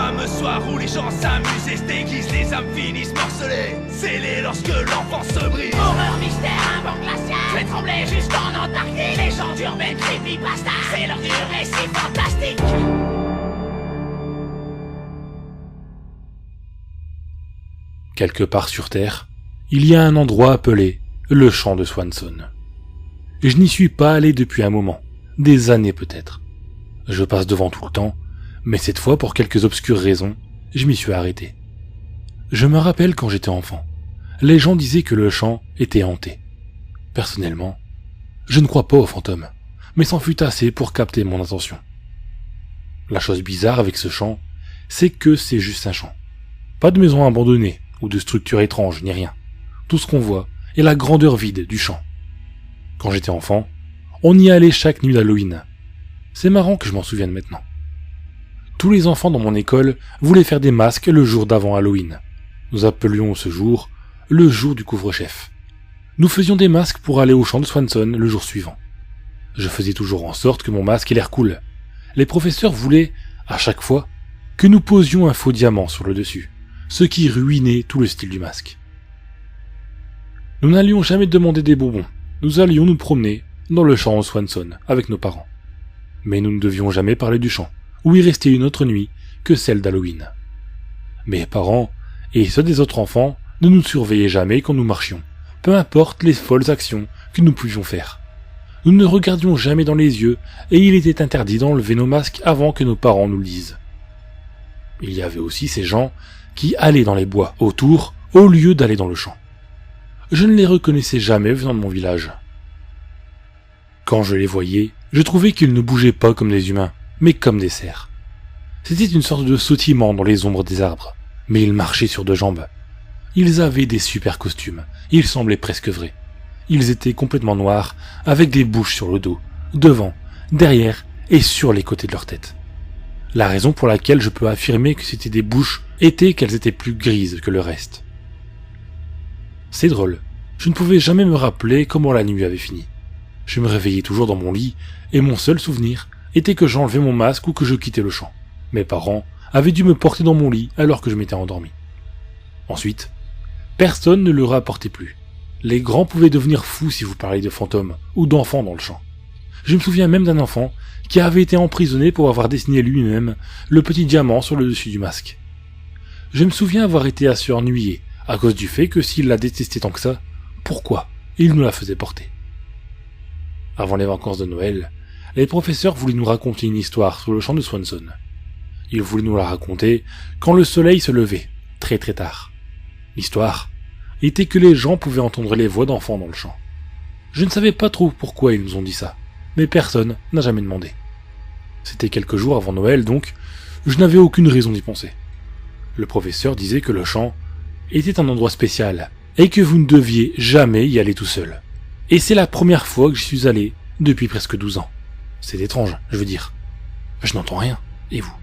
fameux soir où les gens s'amusent et se déguisent, les âmes finissent morcelées, scellées lorsque l'enfance se brise. Horreur, mystère, un banc glacial, je vais trembler jusqu'en Antarctique. Légende urbaine, creepypasta, c'est l'heure du récit fantastique. Quelque part sur Terre, il y a un endroit appelé le champ de Swanson. Et je n'y suis pas allé depuis un moment, des années peut-être. Je passe devant tout le temps, mais cette fois pour quelques obscures raisons, je m'y suis arrêté. Je me rappelle quand j'étais enfant, les gens disaient que le champ était hanté. Personnellement, je ne crois pas aux fantômes, mais c'en fut assez pour capter mon attention. La chose bizarre avec ce champ, c'est que c'est juste un champ. Pas de maison abandonnée, ou de structure étrange, ni rien. Tout ce qu'on voit est la grandeur vide du champ. Quand j'étais enfant, on y allait chaque nuit d'Halloween. C'est marrant que je m'en souvienne maintenant. Tous les enfants dans mon école voulaient faire des masques le jour d'avant Halloween. Nous appelions ce jour le jour du couvre-chef. Nous faisions des masques pour aller au champ de Swanson le jour suivant. Je faisais toujours en sorte que mon masque ait l'air cool. Les professeurs voulaient, à chaque fois, que nous posions un faux diamant sur le dessus, ce qui ruinait tout le style du masque. Nous n'allions jamais demander des bonbons, nous allions nous promener dans le champ de Swanson avec nos parents. Mais nous ne devions jamais parler du champ, où y rester une autre nuit que celle d'Halloween. Mes parents, et ceux des autres enfants, ne nous surveillaient jamais quand nous marchions, peu importe les folles actions que nous pouvions faire. Nous ne regardions jamais dans les yeux, et il était interdit d'enlever nos masques avant que nos parents nous le disent. Il y avait aussi ces gens qui allaient dans les bois autour, au lieu d'aller dans le champ. Je ne les reconnaissais jamais venant de mon village. Quand je les voyais, je trouvais qu'ils ne bougeaient pas comme des humains, mais comme des cerfs. C'était une sorte de sautillement dans les ombres des arbres, mais ils marchaient sur deux jambes. Ils avaient des super costumes, ils semblaient presque vrais. Ils étaient complètement noirs, avec des bouches sur le dos, devant, derrière et sur les côtés de leur tête. La raison pour laquelle je peux affirmer que c'était des bouches était qu'elles étaient plus grises que le reste. C'est drôle, je ne pouvais jamais me rappeler comment la nuit avait fini. Je me réveillais toujours dans mon lit, et mon seul souvenir était que j'enlevais mon masque ou que je quittais le champ. Mes parents avaient dû me porter dans mon lit alors que je m'étais endormi. Ensuite, personne ne le rapportait plus. Les grands pouvaient devenir fous si vous parliez de fantômes ou d'enfants dans le champ. Je me souviens même d'un enfant qui avait été emprisonné pour avoir dessiné lui-même le petit diamant sur le dessus du masque. Je me souviens avoir été assez ennuyé à cause du fait que s'il la détestait tant que ça, pourquoi il nous la faisait porter? Avant les vacances de Noël, les professeurs voulaient nous raconter une histoire sur le champ de Swanson. Ils voulaient nous la raconter quand le soleil se levait, très très tard. L'histoire était que les gens pouvaient entendre les voix d'enfants dans le champ. Je ne savais pas trop pourquoi ils nous ont dit ça, mais personne n'a jamais demandé. C'était quelques jours avant Noël, donc je n'avais aucune raison d'y penser. Le professeur disait que le champ était un endroit spécial, et que vous ne deviez jamais y aller tout seul. Et c'est la première fois que j'y suis allé depuis presque 12 ans. C'est étrange, je veux dire. Je n'entends rien, et vous ?